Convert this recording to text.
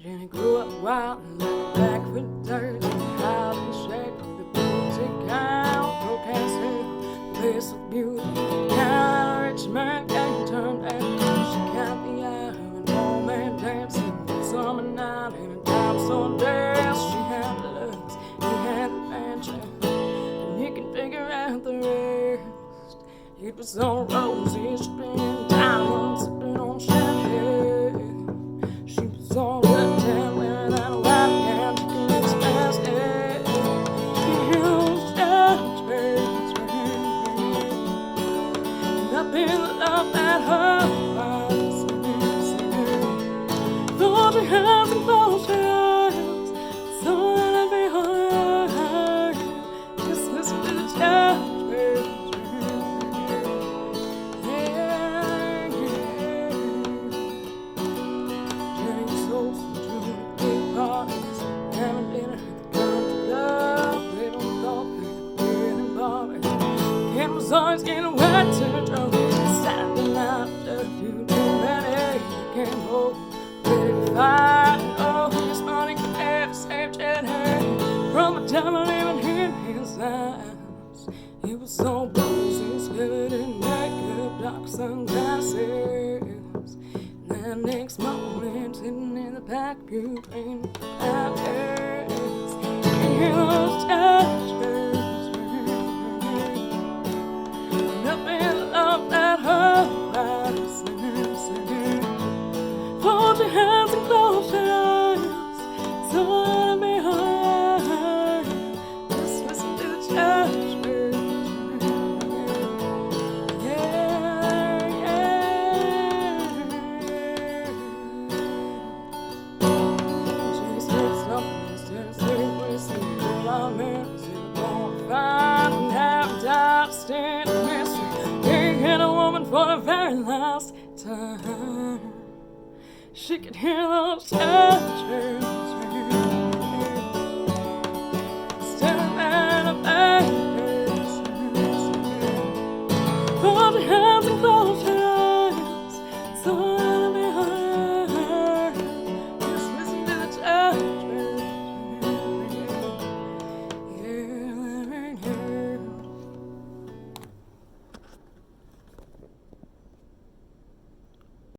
Jenny grew up wild and left back for dirt. Howling shack with a boutique gown, broke ass hair, place of beauty. Now a rich man getting turned out. She got the eye of an old man dancing summer night in a dime dress. She had the looks, he had the mansion, and you can figure out the rest. It was on roses, spinning diamonds, sipping on champagne. She was on the town wearing that white gown, chicken legs fast, yeah. Huge judgments, nothing love that her eyes. Though she hasn't closed her eyes, so that'll be her. Just listen to the judgments. Was always getting wet to drunk. Saturday night, you too many. You can't hold, ready to fight. Oh, his money could ever saved Jet Harry from the devil even in his eyes. He was so bruised, covered in makeup, dark sunglasses. And that next moment, sitting in the back pew, playing the papers. Hear those judgments. Hold your hands and close your eyes, so let me hide. Just listen to the judgment. Yeah, yeah. She said something instead of saying what she said. All I meant was you won't find and have doubt, stand in mystery. Can't hit a woman for the very last time. She could hear those judgments.